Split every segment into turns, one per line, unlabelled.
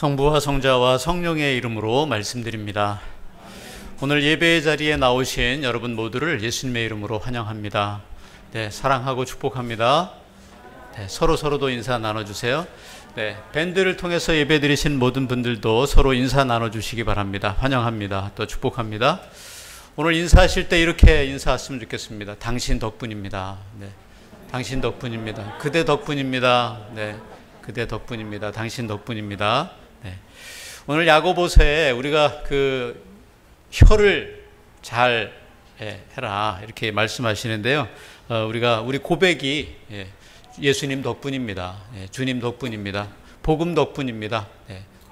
성부와 성자와 성령의 이름으로 말씀드립니다. 오늘 예배의 자리에 나오신 여러분 모두를 예수님의 이름으로 환영합니다. 네, 사랑하고 축복합니다. 네, 서로도 인사 나눠주세요. 네, 밴드를 통해서 예배 드리신 모든 분들도 서로 인사 나눠주시기 바랍니다. 환영합니다. 또 축복합니다. 오늘 인사하실 때 이렇게 인사하시면 좋겠습니다. 당신 덕분입니다. 네, 당신 덕분입니다. 그대 덕분입니다. 네, 그대 덕분입니다. 당신 덕분입니다. 네. 오늘 야고보서에 우리가 그 혀를 잘 해라 이렇게 말씀하시는데요. 우리 고백이 예수님 덕분입니다. 주님 덕분입니다. 복음 덕분입니다.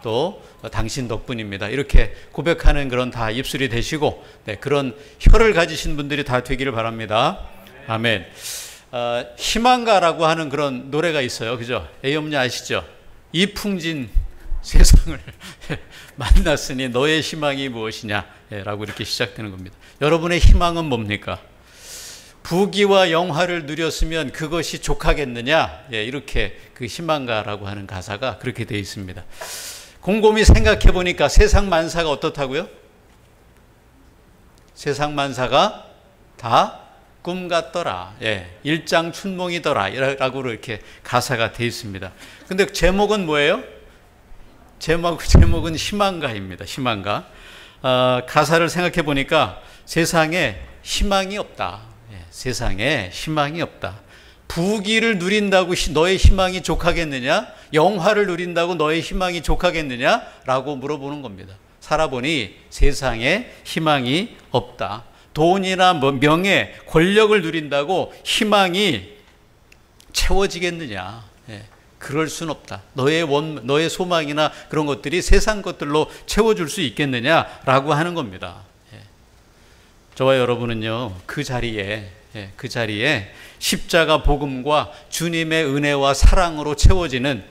또 당신 덕분입니다. 이렇게 고백하는 그런 다 입술이 되시고 그런 혀를 가지신 분들이 다 되기를 바랍니다. 아멘. 희망가라고 하는 그런 노래가 있어요. 그죠? 애엄니 아시죠? 이풍진 세상을 만났으니 너의 희망이 무엇이냐 라고 이렇게 시작되는 겁니다. 여러분의 희망은 뭡니까? 부귀와 영화를 누렸으면 그것이 족하겠느냐? 이렇게 그 희망가라고 하는 가사가 그렇게 되어 있습니다. 곰곰이 생각해 보니까 세상 만사가 어떻다고요? 세상 만사가 다 꿈 같더라. 일장춘몽이더라. 라고 이렇게 가사가 되어 있습니다. 근데 제목은 뭐예요? 제목은 희망가입니다. 희망가. 가사를 생각해 보니까 세상에 희망이 없다. 세상에 희망이 없다. 부귀를 누린다고 너의 희망이 족하겠느냐? 영화를 누린다고 너의 희망이 족하겠느냐? 라고 물어보는 겁니다. 살아보니 세상에 희망이 없다. 돈이나 명예, 권력을 누린다고 희망이 채워지겠느냐? 그럴 순 없다. 너의 소망이나 그런 것들이 세상 것들로 채워줄 수 있겠느냐라고 하는 겁니다. 저와 여러분은요, 그 자리에 십자가 복음과 주님의 은혜와 사랑으로 채워지는,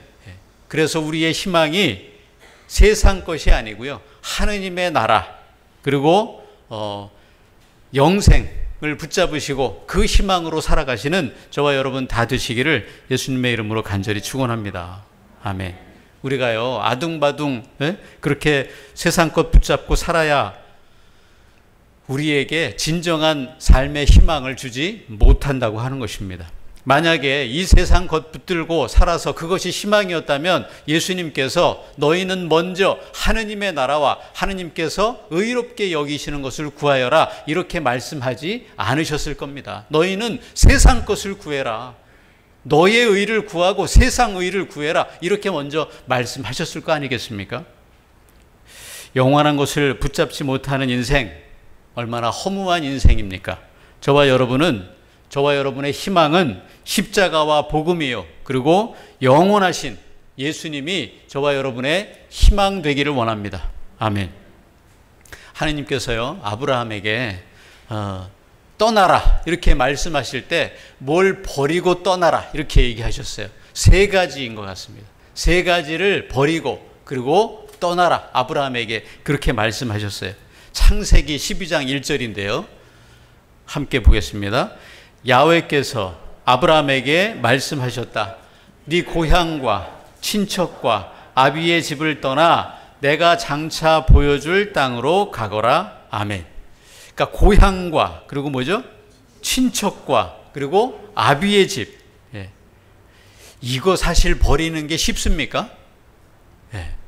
그래서 우리의 희망이 세상 것이 아니고요, 하느님의 나라, 그리고 영생을 붙잡으시고 그 희망으로 살아가시는 저와 여러분 다 되시기를 예수님의 이름으로 간절히 축원합니다. 아멘. 우리가요, 아둥바둥 그렇게 세상 것 붙잡고 살아야 우리에게 진정한 삶의 희망을 주지 못한다고 하는 것입니다. 만약에 이 세상 것 붙들고 살아서 그것이 희망이었다면 예수님께서 너희는 먼저 하느님의 나라와 하느님께서 의롭게 여기시는 것을 구하여라 이렇게 말씀하지 않으셨을 겁니다. 너희는 세상 것을 구해라. 너의 의를 구하고 세상 의를 구해라 이렇게 먼저 말씀하셨을 거 아니겠습니까? 영원한 것을 붙잡지 못하는 인생, 얼마나 허무한 인생입니까? 저와 여러분의 희망은 십자가와 복음이요. 그리고 영원하신 예수님이 저와 여러분의 희망 되기를 원합니다. 아멘. 하느님께서요, 아브라함에게 떠나라 이렇게 말씀하실 때 뭘 버리고 떠나라 이렇게 얘기하셨어요. 세 가지인 것 같습니다. 세 가지를 버리고 그리고 떠나라 아브라함에게 그렇게 말씀하셨어요. 창세기 12장 1절인데요. 함께 보겠습니다. 야훼께서 아브라함에게 말씀하셨다. 네 고향과 친척과 아비의 집을 떠나 내가 장차 보여줄 땅으로 가거라. 아멘. 그러니까 고향과 그리고 뭐죠? 친척과 그리고 아비의 집. 이거 사실 버리는 게 쉽습니까?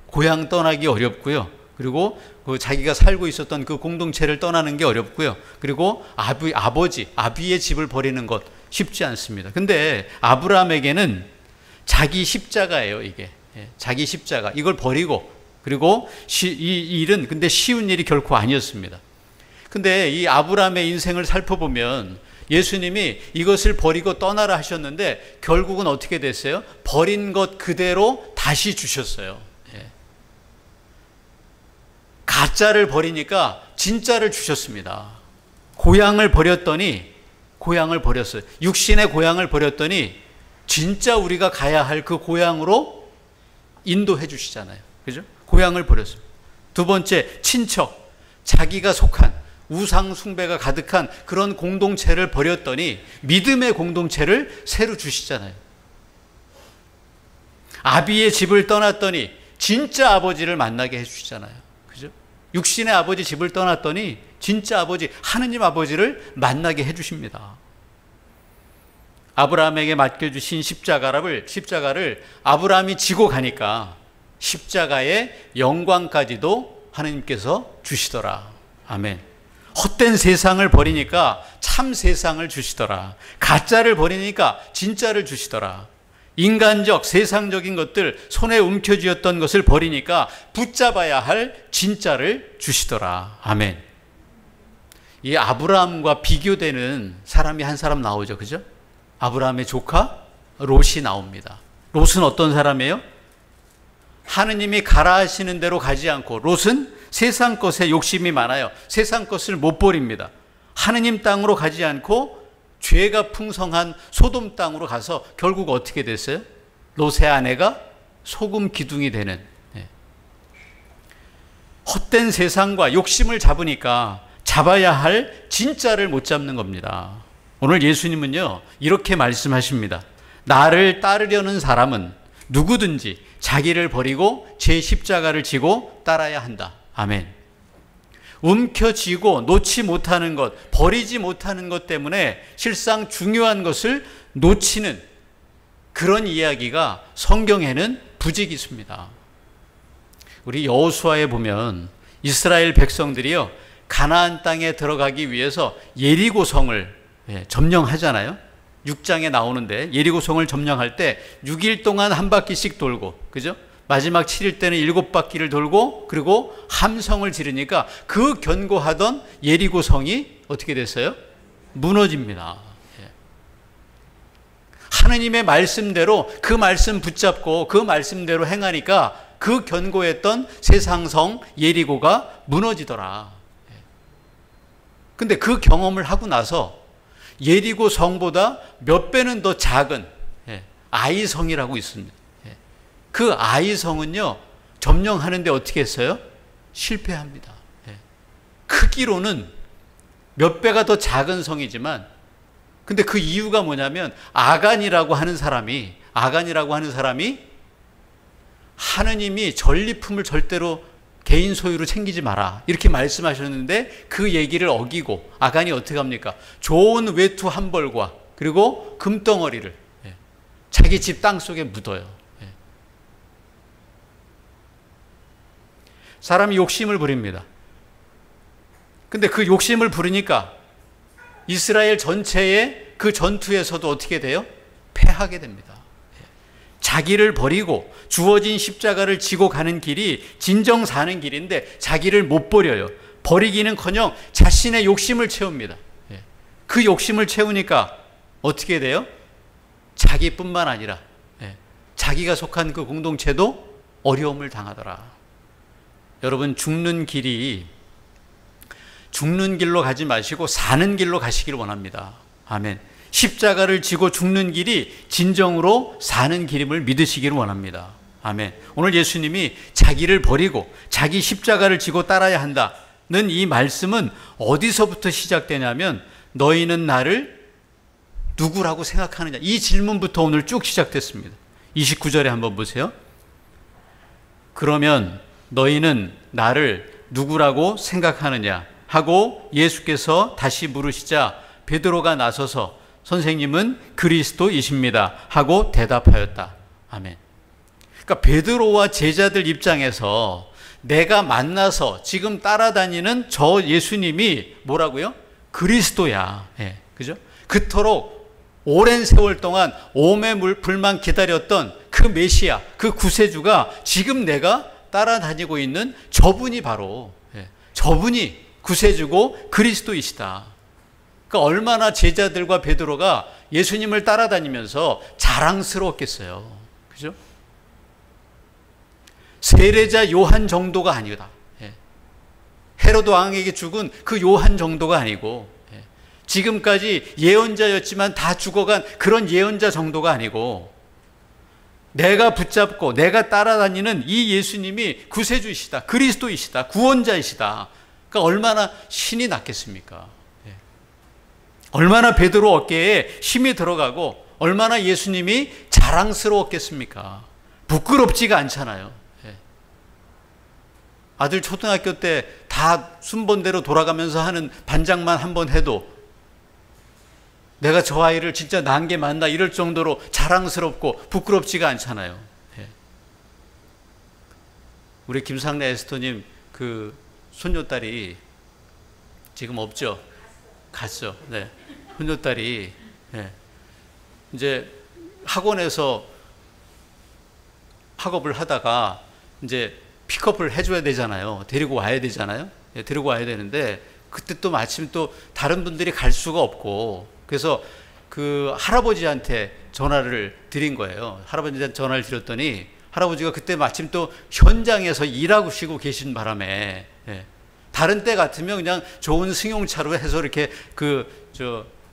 고향 떠나기 어렵고요. 그리고 자기가 살고 있었던 그 공동체를 떠나는 게 어렵고요. 그리고 아비의 집을 버리는 것 쉽지 않습니다. 근데 아브라함에게는 자기 십자가예요, 이게. 자기 십자가. 이걸 버리고, 그리고 이 일은 근데 쉬운 일이 결코 아니었습니다. 근데 이 아브라함의 인생을 살펴보면 예수님이 이것을 버리고 떠나라 하셨는데 결국은 어떻게 됐어요? 버린 것 그대로 다시 주셨어요. 가짜를 버리니까 진짜를 주셨습니다. 고향을 버렸어요. 육신의 고향을 버렸더니 진짜 우리가 가야 할 그 고향으로 인도해 주시잖아요. 그죠? 고향을 버렸어요. 두 번째, 친척. 자기가 속한 우상 숭배가 가득한 그런 공동체를 버렸더니 믿음의 공동체를 새로 주시잖아요. 아비의 집을 떠났더니 진짜 아버지를 만나게 해주시잖아요. 그죠? 육신의 아버지 집을 떠났더니 진짜 아버지, 하느님 아버지를 만나게 해주십니다. 아브라함에게 맡겨주신 십자가를 아브라함이 지고 가니까 십자가의 영광까지도 하느님께서 주시더라. 아멘. 헛된 세상을 버리니까 참 세상을 주시더라. 가짜를 버리니까 진짜를 주시더라. 인간적, 세상적인 것들, 손에 움켜쥐었던 것을 버리니까 붙잡아야 할 진짜를 주시더라. 아멘. 이 아브라함과 비교되는 사람이 한 사람 나오죠. 그죠? 아브라함의 조카 롯이 나옵니다. 롯은 어떤 사람이에요? 하느님이 가라 하시는 대로 가지 않고, 롯은 세상 것에 욕심이 많아요. 세상 것을 못 버립니다. 하느님 땅으로 가지 않고 죄가 풍성한 소돔 땅으로 가서 결국 어떻게 됐어요? 롯의 아내가 소금 기둥이 되는. 헛된 세상과 욕심을 잡으니까 잡아야 할 진짜를 못 잡는 겁니다. 오늘 예수님은요, 이렇게 말씀하십니다. 나를 따르려는 사람은 누구든지 자기를 버리고 제 십자가를 지고 따라야 한다. 아멘. 움켜쥐고 놓지 못하는 것, 버리지 못하는 것 때문에 실상 중요한 것을 놓치는 그런 이야기가 성경에는 부지기수입니다. 우리 여호수아에 보면 이스라엘 백성들이요, 가나안 땅에 들어가기 위해서 예리고성을 점령하잖아요. 6장에 나오는데 예리고성을 점령할 때 6일 동안 한 바퀴씩 돌고, 그죠? 마지막 7일 때는 7바퀴를 돌고, 그리고 함성을 지르니까 그 견고하던 예리고성이 어떻게 됐어요? 무너집니다. 하느님의 말씀대로 그 말씀 붙잡고 그 말씀대로 행하니까 그 견고했던 세상성 예리고가 무너지더라. 근데 그 경험을 하고 나서 예리고 성보다 몇 배는 더 작은 아이성이라고 있습니다. 그 아이성은요, 점령하는데 어떻게 했어요? 실패합니다. 크기로는 몇 배가 더 작은 성이지만, 근데 그 이유가 뭐냐면 아간이라고 하는 사람이 하느님이 전리품을 절대로 개인 소유로 챙기지 마라 이렇게 말씀하셨는데, 그 얘기를 어기고 아간이 어떻게 합니까? 좋은 외투 한 벌과 그리고 금덩어리를 자기 집 땅 속에 묻어요. 사람이 욕심을 부립니다. 근데 그 욕심을 부리니까 이스라엘 전체의 그 전투에서도 어떻게 돼요? 패하게 됩니다. 자기를 버리고 주어진 십자가를 지고 가는 길이 진정 사는 길인데 자기를 못 버려요. 버리기는커녕 자신의 욕심을 채웁니다. 그 욕심을 채우니까 어떻게 돼요? 자기뿐만 아니라 자기가 속한 그 공동체도 어려움을 당하더라. 여러분, 죽는 길로 가지 마시고 사는 길로 가시기를 원합니다. 아멘. 십자가를 지고 죽는 길이 진정으로 사는 길임을 믿으시기를 원합니다. 아멘. 오늘 예수님이 자기를 버리고 자기 십자가를 지고 따라야 한다는 이 말씀은 어디서부터 시작되냐면, 너희는 나를 누구라고 생각하느냐, 이 질문부터 오늘 쭉 시작됐습니다. 29절에 한번 보세요. 그러면 너희는 나를 누구라고 생각하느냐 하고 예수께서 다시 물으시자 베드로가 나서서 선생님은 그리스도이십니다 하고 대답하였다. 아멘. 그러니까 베드로와 제자들 입장에서 내가 만나서 지금 따라다니는 저 예수님이 뭐라고요? 그리스도야. 그죠? 그토록 오랜 세월 동안 오매불만 기다렸던 그 메시아, 그 구세주가 지금 내가 따라다니고 있는 저분이 바로, 저분이 구세주고 그리스도이시다. 그러니까 얼마나 제자들과 베드로가 예수님을 따라다니면서 자랑스러웠겠어요. 그죠? 세례자 요한 정도가 아니다. 헤로드 왕에게 죽은 그 요한 정도가 아니고, 지금까지 예언자였지만 다 죽어간 그런 예언자 정도가 아니고, 내가 붙잡고 내가 따라다니는 이 예수님이 구세주이시다, 그리스도이시다, 구원자이시다. 그러니까 얼마나 신이 났겠습니까? 얼마나 베드로 어깨에 힘이 들어가고 얼마나 예수님이 자랑스러웠겠습니까? 부끄럽지가 않잖아요. 아들 초등학교 때 다 순번대로 돌아가면서 하는 반장만 한 번 해도 내가 저 아이를 진짜 낳은 게 맞나 이럴 정도로 자랑스럽고 부끄럽지가 않잖아요. 예. 우리 김상래 에스터님 그 손녀딸이 지금 없죠? 갔죠. 네. 손녀딸이 예. 이제 학원에서 학업을 하다가 이제 픽업을 해줘야 되잖아요. 데리고 와야 되잖아요. 예, 데리고 와야 되는데 그때 또 마침 또 다른 분들이 갈 수가 없고 그래서 그 할아버지한테 전화를 드린 거예요. 할아버지한테 전화를 드렸더니 할아버지가 그때 마침 또 현장에서 일하고 쉬고 계신 바람에 예, 다른 때 같으면 그냥 좋은 승용차로 해서 이렇게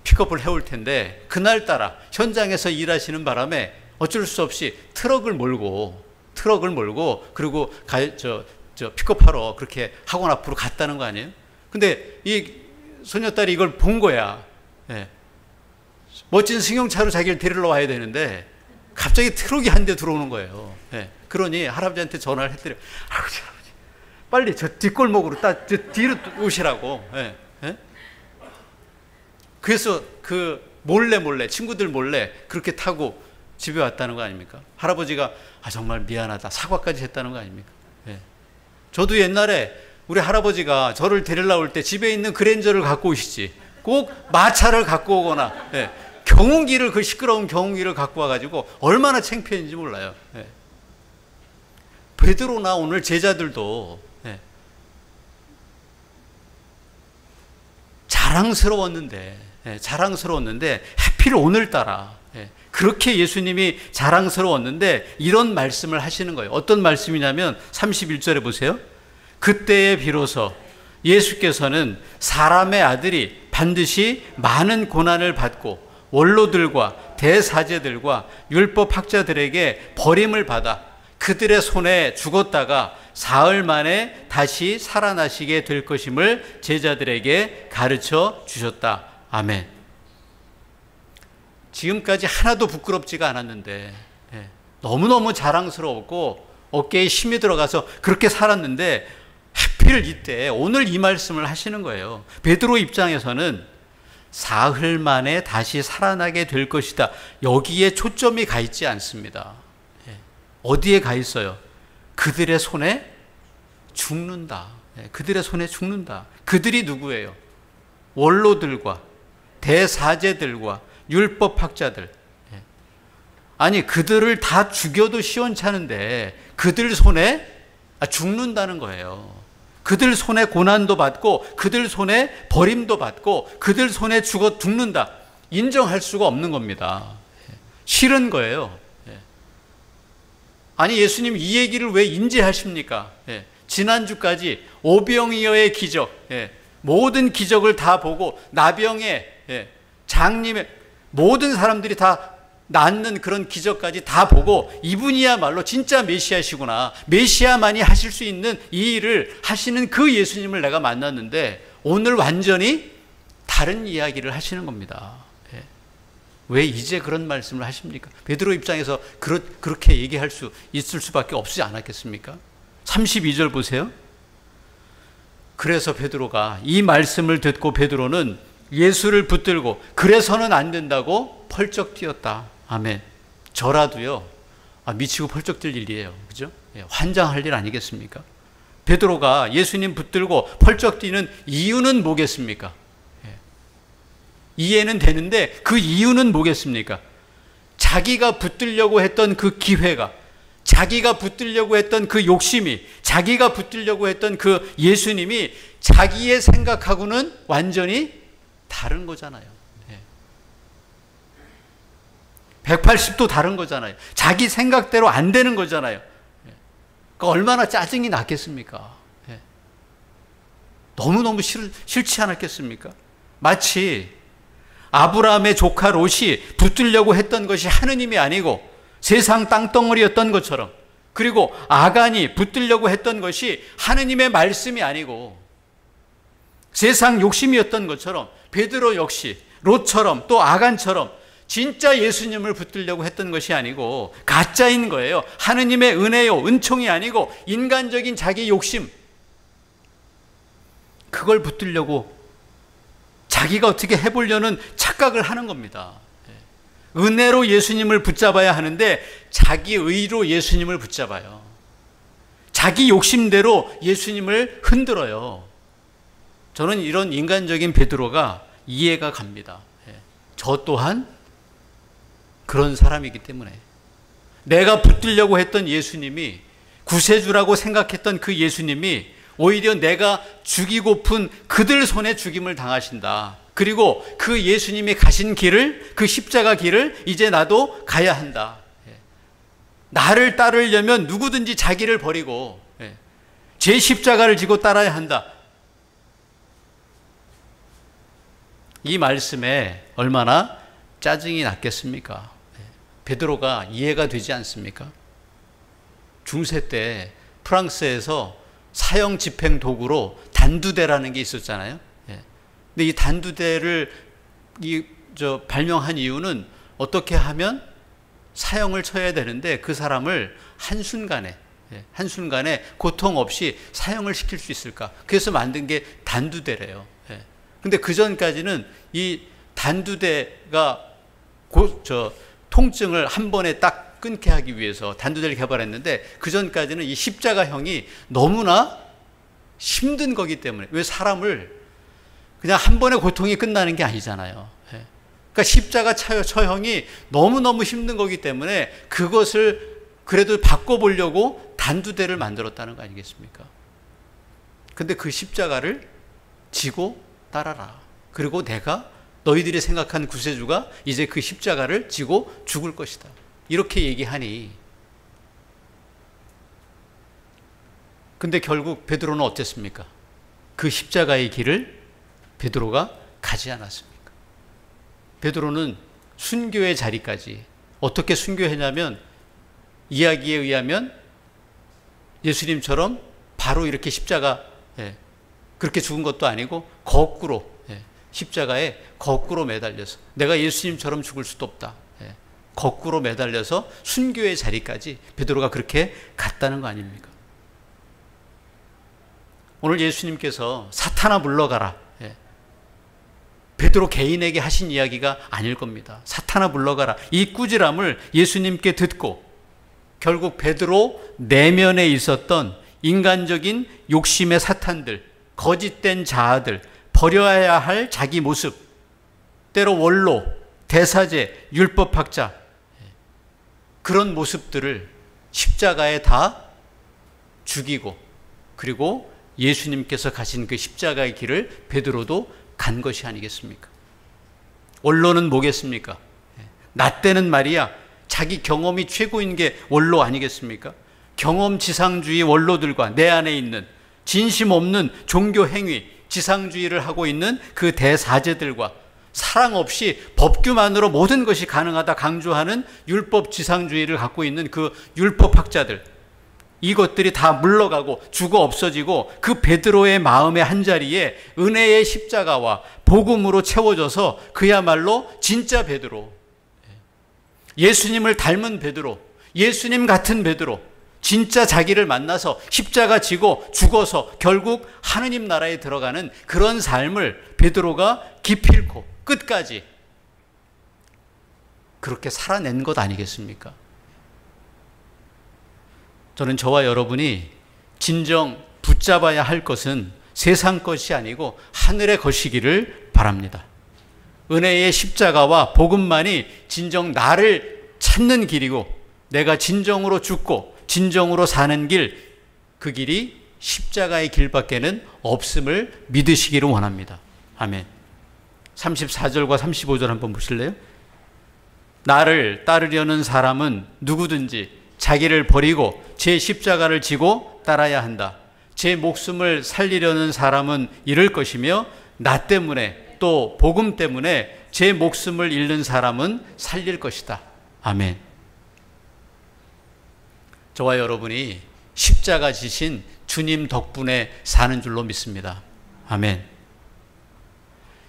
픽업을 해올 텐데 그날따라 현장에서 일하시는 바람에 어쩔 수 없이 트럭을 몰고 그리고 픽업하러 그렇게 학원 앞으로 갔다는 거 아니에요? 근데 이 소녀딸이 이걸 본 거야. 예. 멋진 승용차로 자기를 데리러 와야 되는데 갑자기 트럭이 한 대 들어오는 거예요. 예. 그러니 할아버지한테 전화를 했더니 할아버지 빨리 저 뒷골목으로 저 뒤로 오시라고. 예. 예? 그래서 그 몰래 친구들 몰래 그렇게 타고 집에 왔다는 거 아닙니까? 할아버지가 정말 미안하다 사과까지 했다는 거 아닙니까? 예. 저도 옛날에 우리 할아버지가 저를 데리러 올 때 집에 있는 그랜저를 갖고 오시지 꼭 마차를 갖고 오거나 예. 경운기를 그 시끄러운 경운기를 갖고 와가지고 얼마나 창피했는지 몰라요. 예. 베드로나 오늘 제자들도 예. 자랑스러웠는데 하필 오늘따라 그렇게 예수님이 자랑스러웠는데 이런 말씀을 하시는 거예요. 어떤 말씀이냐면 31절에 보세요. 그때에 비로소 예수께서는 사람의 아들이 반드시 많은 고난을 받고 원로들과 대사제들과 율법학자들에게 버림을 받아 그들의 손에 죽었다가 사흘 만에 다시 살아나시게 될 것임을 제자들에게 가르쳐 주셨다. 아멘. 지금까지 하나도 부끄럽지가 않았는데 너무너무 자랑스러웠고 어깨에 힘이 들어가서 그렇게 살았는데 하필 이때 오늘 이 말씀을 하시는 거예요. 베드로 입장에서는 사흘 만에 다시 살아나게 될 것이다. 여기에 초점이 가 있지 않습니다. 어디에 가 있어요? 그들의 손에 죽는다. 그들의 손에 죽는다. 그들이 누구예요? 원로들과 대사제들과 율법학자들. 아니 그들을 다 죽여도 시원찮은데 그들 손에 죽는다는 거예요. 그들 손에 고난도 받고 그들 손에 버림도 받고 그들 손에 죽는다. 인정할 수가 없는 겁니다. 싫은 거예요. 아니 예수님 이 얘기를 왜 인지하십니까? 지난주까지 오병이어의 기적, 모든 기적을 다 보고 나병의 장님의 모든 사람들이 다 낫는 그런 기적까지 다 보고 이분이야말로 진짜 메시아시구나. 메시아만이 하실 수 있는 이 일을 하시는 그 예수님을 내가 만났는데 오늘 완전히 다른 이야기를 하시는 겁니다. 왜 이제 그런 말씀을 하십니까? 베드로 입장에서 그렇게 얘기할 수 있을 수밖에 없지 않았겠습니까? 32절 보세요. 그래서 베드로가 이 말씀을 듣고 베드로는 예수를 붙들고 그래서는 안 된다고 펄쩍 뛰었다. 아멘. 저라도요 미치고 펄쩍 뛸 일이에요. 그죠? 환장할 일 아니겠습니까? 베드로가 예수님 붙들고 펄쩍 뛰는 이유는 뭐겠습니까? 이해는 되는데 그 이유는 뭐겠습니까? 자기가 붙들려고 했던 그 기회가, 자기가 붙들려고 했던 그 욕심이, 자기가 붙들려고 했던 그 예수님이 자기의 생각하고는 완전히 다른 거잖아요. 180도 다른 거잖아요. 자기 생각대로 안 되는 거잖아요. 그러니까 얼마나 짜증이 났겠습니까? 너무너무 싫지 않았겠습니까? 마치 아브라함의 조카 롯이 붙들려고 했던 것이 하느님이 아니고 세상 땅덩어리였던 것처럼, 그리고 아간이 붙들려고 했던 것이 하느님의 말씀이 아니고 세상 욕심이었던 것처럼 베드로 역시 롯처럼 또 아간처럼 진짜 예수님을 붙들려고 했던 것이 아니고 가짜인 거예요. 하느님의 은혜요, 은총이 아니고 인간적인 자기 욕심, 그걸 붙들려고 자기가 어떻게 해보려는 착각을 하는 겁니다. 은혜로 예수님을 붙잡아야 하는데 자기 의로 예수님을 붙잡아요. 자기 욕심대로 예수님을 흔들어요. 저는 이런 인간적인 베드로가 이해가 갑니다. 저 또한 그런 사람이기 때문에 내가 붙들려고 했던 예수님이, 구세주라고 생각했던 그 예수님이 오히려 내가 죽이고픈 그들 손에 죽임을 당하신다. 그리고 그 예수님이 가신 길을, 그 십자가 길을 이제 나도 가야 한다. 나를 따르려면 누구든지 자기를 버리고 제 십자가를 지고 따라야 한다. 이 말씀에 얼마나 짜증이 났겠습니까? 베드로가 이해가 되지 않습니까? 중세 때 프랑스에서 사형 집행 도구로 단두대라는 게 있었잖아요. 근데 이 단두대를 발명한 이유는 어떻게 하면 사형을 쳐야 되는데 그 사람을 한순간에 고통 없이 사형을 시킬 수 있을까? 그래서 만든 게 단두대래요. 근데 그 전까지는 이 단두대가 통증을 한 번에 딱 끊게 하기 위해서 단두대를 개발했는데 그 전까지는 이 십자가형이 너무나 힘든 거기 때문에, 왜 사람을 그냥 한 번에 고통이 끝나는 게 아니잖아요. 그러니까 십자가 처형이 너무너무 힘든 거기 때문에 그것을 그래도 바꿔보려고 단두대를 만들었다는 거 아니겠습니까? 근데 그 십자가를 지고 따라라. 그리고 내가 너희들이 생각한 구세주가 이제 그 십자가를 지고 죽을 것이다. 이렇게 얘기하니, 근데 결국 베드로는 어땠습니까? 그 십자가의 길을 베드로가 가지 않았습니까? 베드로는 순교의 자리까지 어떻게 순교했냐면, 이야기에 의하면 예수님처럼 바로 이렇게 십자가 그렇게 죽은 것도 아니고 거꾸로 십자가에 거꾸로 매달려서, 내가 예수님처럼 죽을 수도 없다, 거꾸로 매달려서 순교의 자리까지 베드로가 그렇게 갔다는 거 아닙니까? 오늘 예수님께서 사탄아 물러가라, 베드로 개인에게 하신 이야기가 아닐 겁니다. 사탄아 물러가라, 이 꾸지람을 예수님께 듣고 결국 베드로 내면에 있었던 인간적인 욕심의 사탄들, 거짓된 자아들, 버려야 할 자기 모습, 때로 원로, 대사제, 율법학자, 그런 모습들을 십자가에 다 죽이고, 그리고 예수님께서 가신 그 십자가의 길을 베드로도 간 것이 아니겠습니까? 원로는 뭐겠습니까? 나 때는 말이야 자기 경험이 최고인 게 원로 아니겠습니까? 경험 지상주의 원로들과 내 안에 있는 진심 없는 종교 행위, 지상주의를 하고 있는 그 대사제들과 사랑 없이 법규만으로 모든 것이 가능하다 강조하는 율법 지상주의를 갖고 있는 그 율법학자들, 이것들이 다 물러가고 죽어 없어지고 그 베드로의 마음의 한자리에 은혜의 십자가와 복음으로 채워져서 그야말로 진짜 베드로, 예수님을 닮은 베드로, 예수님 같은 베드로, 진짜 자기를 만나서 십자가 지고 죽어서 결국 하느님 나라에 들어가는 그런 삶을 베드로가 기필코 끝까지 그렇게 살아낸 것 아니겠습니까? 저는 저와 여러분이 진정 붙잡아야 할 것은 세상 것이 아니고 하늘의 것이기를 바랍니다. 은혜의 십자가와 복음만이 진정 나를 찾는 길이고, 내가 진정으로 죽고 진정으로 사는 길, 그 길이 십자가의 길밖에는 없음을 믿으시기를 원합니다. 아멘. 34절과 35절 한번 보실래요? 나를 따르려는 사람은 누구든지 자기를 버리고 제 십자가를 지고 따라야 한다. 제 목숨을 살리려는 사람은 잃을 것이며 나 때문에 또 복음 때문에 제 목숨을 잃는 사람은 살릴 것이다. 아멘. 저와 여러분이 십자가 지신 주님 덕분에 사는 줄로 믿습니다. 아멘.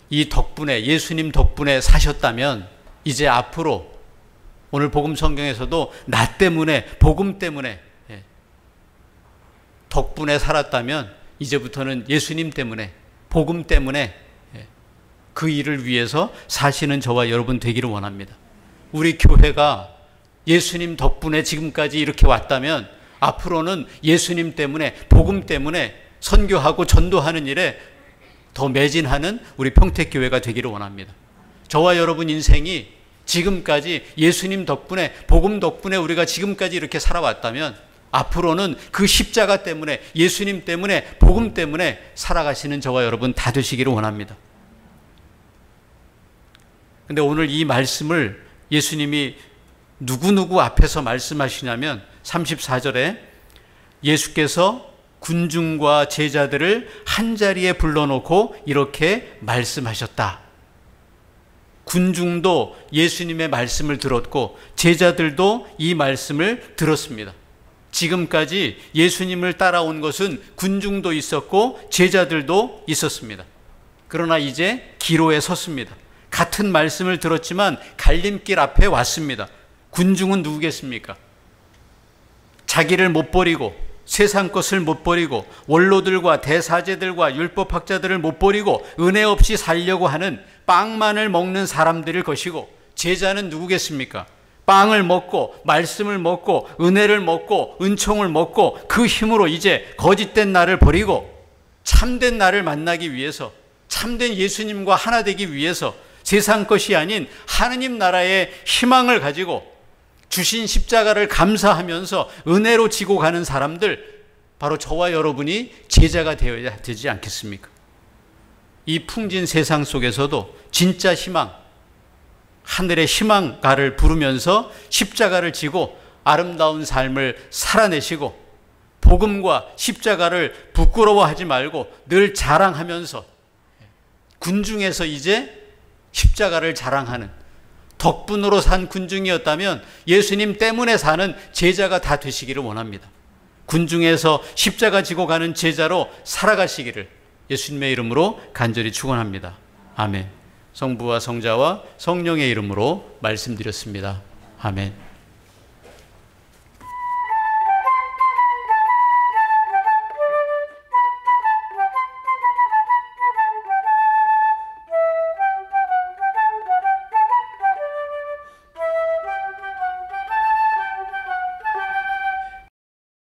이 덕분에, 예수님 덕분에 사셨다면 이제 앞으로 오늘 복음 성경에서도 나 때문에, 복음 때문에, 덕분에 살았다면 이제부터는 예수님 때문에, 복음 때문에 그 일을 위해서 사시는 저와 여러분 되기를 원합니다. 우리 교회가 예수님 덕분에 지금까지 이렇게 왔다면 앞으로는 예수님 때문에, 복음 때문에 선교하고 전도하는 일에 더 매진하는 우리 평택교회가 되기를 원합니다. 저와 여러분 인생이 지금까지 예수님 덕분에, 복음 덕분에 우리가 지금까지 이렇게 살아왔다면 앞으로는 그 십자가 때문에, 예수님 때문에, 복음 때문에 살아가시는 저와 여러분 다 되시기를 원합니다. 근데 오늘 이 말씀을 예수님이 누구누구 앞에서 말씀하시냐면 34절에 예수께서 군중과 제자들을 한자리에 불러놓고 이렇게 말씀하셨다. 군중도 예수님의 말씀을 들었고 제자들도 이 말씀을 들었습니다. 지금까지 예수님을 따라온 것은 군중도 있었고 제자들도 있었습니다. 그러나 이제 기로에 섰습니다. 같은 말씀을 들었지만 갈림길 앞에 왔습니다. 군중은 누구겠습니까? 자기를 못 버리고 세상 것을 못 버리고 원로들과 대사제들과 율법학자들을 못 버리고 은혜 없이 살려고 하는 빵만을 먹는 사람들일 것이고, 제자는 누구겠습니까? 빵을 먹고 말씀을 먹고 은혜를 먹고 은총을 먹고 그 힘으로 이제 거짓된 나를 버리고 참된 나를 만나기 위해서, 참된 예수님과 하나 되기 위해서 세상 것이 아닌 하느님 나라의 희망을 가지고 주신 십자가를 감사하면서 은혜로 지고 가는 사람들, 바로 저와 여러분이 제자가 되어야 되지 않겠습니까? 이 풍진 세상 속에서도 진짜 희망, 하늘의 희망가를 부르면서 십자가를 지고 아름다운 삶을 살아내시고 복음과 십자가를 부끄러워하지 말고 늘 자랑하면서 군중에서 이제 십자가를 자랑하는, 덕분으로 산 군중이었다면 예수님 때문에 사는 제자가 다 되시기를 원합니다. 군중에서 십자가 지고 가는 제자로 살아가시기를 예수님의 이름으로 간절히 축원합니다. 아멘. 성부와 성자와 성령의 이름으로 말씀드렸습니다. 아멘.